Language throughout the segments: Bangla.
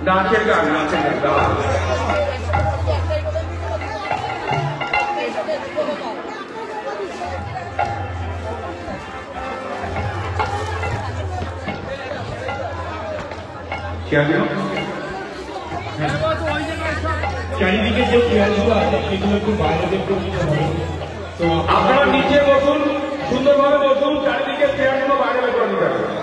नाचेर गान চারিদিকে যে চেয়ারগুলো আছে সেগুলো একটু বাইরে দেখতে তো আপনারা নিচে বসুন, সুন্দরভাবে বসুন, চারিদিকে চেয়ারগুলো বাইরে বের করে নিতে হবে।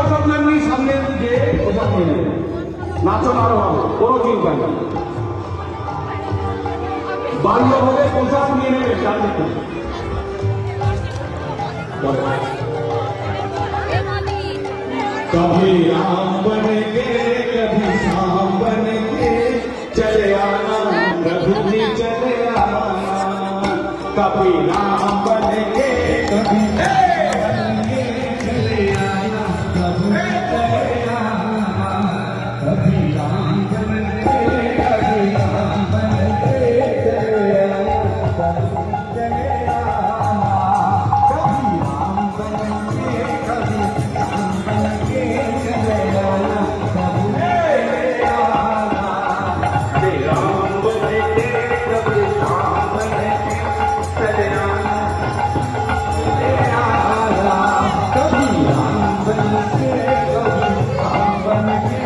প্রসাদ নেননি সামনে যে প্রসাদ নিয়ে নেবেন, নাচন আরো হবে, কোনো চিন্তা নেই। বাল্য হলে প্রসাদ নিয়ে নেবে চারদিকে। कभी राम बन के कभी श्याम बन के चले आना प्रभु जी चले आना। कभी राम बन के कभी श्याम बन के चले आना प्रभु जी चले आना। कभी राम बन के कभी श्याम बन के चले आना प्रभु जी चले आना। कभी राम बन के कभी श्याम बन के चले आना प्रभु जी चले आना। कभी राम बन के कभी श्याम बन के चले आना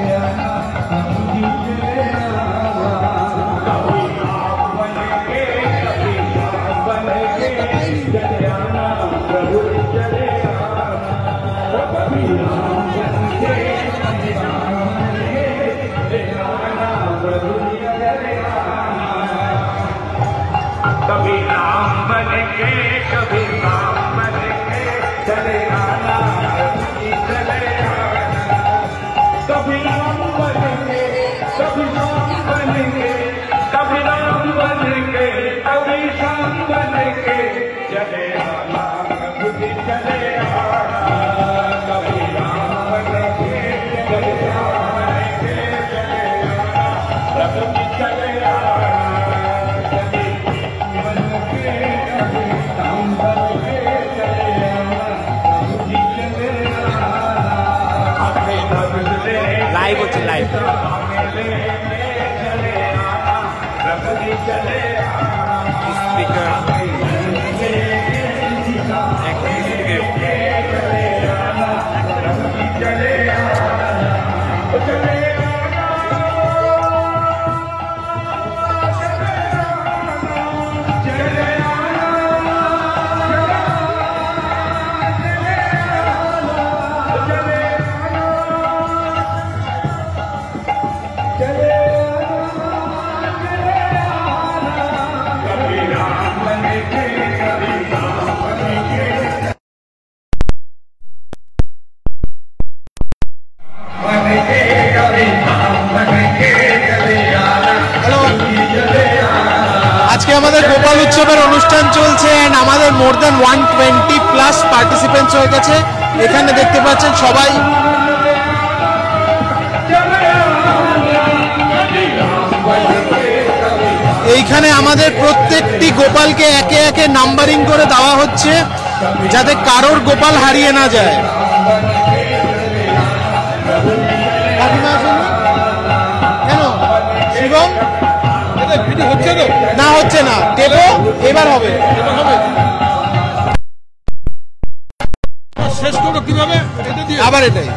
चले आना। कभी राम बन के कभी श्याम बन के चले आना प्रभु जी चले आना। कभी राम बन के कभी श्याम बन के चले आना प्रभु जी चले आना। कभी राम बन के कभी श्याम बन के चले आना प्रभु जी चले आना। कभी राम बन के कभी राम बन के चले आना प्रभु जी चले आना। कभी राम बन के कभी श्याम बन के कभी राम बन के कभी श्याम बन के चले आना प्रभु जी चले आना। कभी राम बन के कभी श्याम बन के चले आना प्रभु जी चले आना। कभी बन के कभी श्याम बन के चले आना प्रभु जी चले आना। अपने दर्द ले लाइव হচ্ছে লাইভ चले आना प्रभु जी चले आना। স্পিকার আজকে আমাদের গোপাল উৎসবের অনুষ্ঠান চলছে এন্ড আমাদের মোর দ্যান 120 প্লাস পার্টিসিপেন্টস হয়ে গেছে। এখানে দেখতে পাচ্ছেন সবাই এইখানে আমাদের প্রত্যেকটি গোপালকে একে একে নাম্বারিং করে দেওয়া হচ্ছে যাতে কারোর গোপাল হারিয়ে না যায়। কেন শিবম ভিডিও হচ্ছে তো না হচ্ছে না টেপো এবার হবে শেষ করো কিভাবে আবার এটাই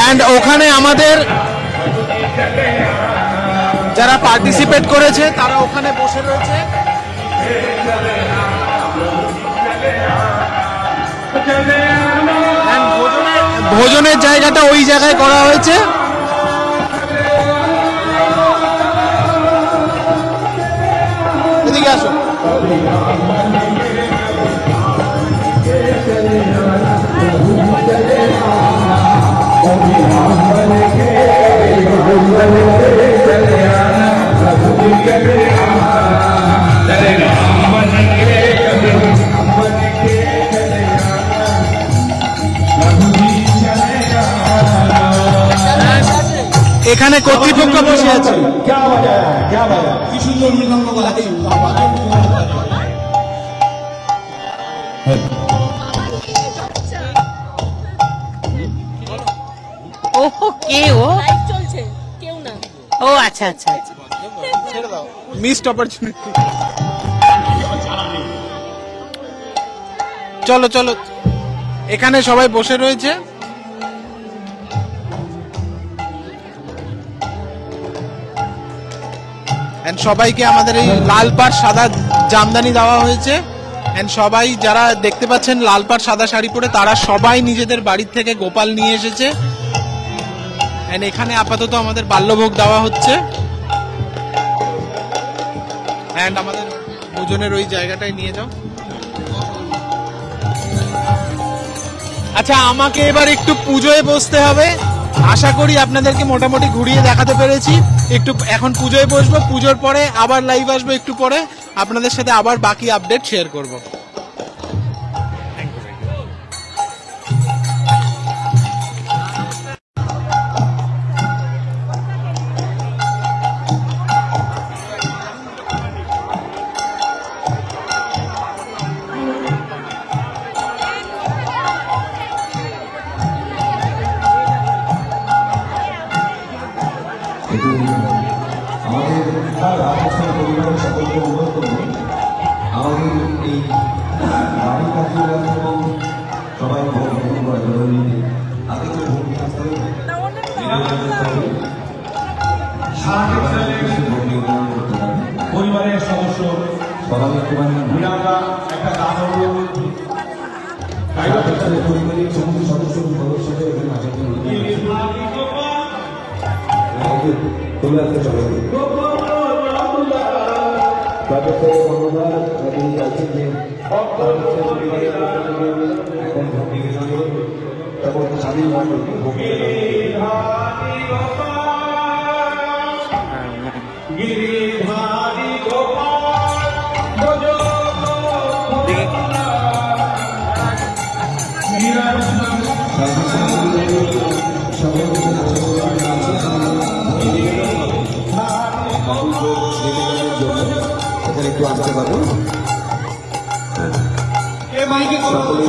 এন্ড ওখানে আমাদের যারা পার্টিসিপেট করেছে তারা ওখানে বসে রয়েছে। ভোজনের জায়গাটা ওই জায়গায় করা হয়েছে। এদিকে আসো। এখানে কর্তৃপক্ষ বসে আছে। কি সুন্দর মৃদঙ্গ বাজাচ্ছে। ওহ কে ও লাইভ চলছে কেউ না ও আচ্ছা আচ্ছা আচ্ছা ছেড়ে দাও মিসড অপরচুনিটি। চলো চলো এখানে সবাই বসে রয়েছে। সবাইকে আমাদের এই লাল পাড় সাদা জামদানি দেওয়া হয়েছে এন্ড সবাই যারা দেখতে পাচ্ছেন লাল পাড় সাদা শাড়ি পরে তারা সবাই নিজেদের বাড়ির থেকে গোপাল নিয়ে এসেছে। এন্ড এখানে আপাতত আমাদের বাল্যভোগ দেওয়া হচ্ছে। এন্ড আমাদের ভোজনের ওই জায়গাটায় নিয়ে যাও। আচ্ছা, আমাকে এবার একটু পুজোয় বসতে হবে। আশা করি আপনাদেরকে মোটামুটি ঘুরিয়ে দেখাতে পেরেছি। একটু এখন পুজোয় বসবো, পুজোর পরে আবার লাইভ আসবো, একটু পরে আপনাদের সাথে আবার বাকি আপডেট শেয়ার করব। আমাদের রামকৃষ্ণ পরিবারের সকলকে অনুরোধ করব, আমাদের এই বাড়ি কার্যক্রম এবং সবাই ভোগ করা জরুরি। আগে তো ভোগ আসতে হবে, পরিবারের সদস্য সবাই একটুখানি বিরামটা একটা গান পরিবারের সমস্ত সদস্য সদস্যদের এখানে আসার জন্য তোমরা চলে একটু আসতে পারবো। সকলে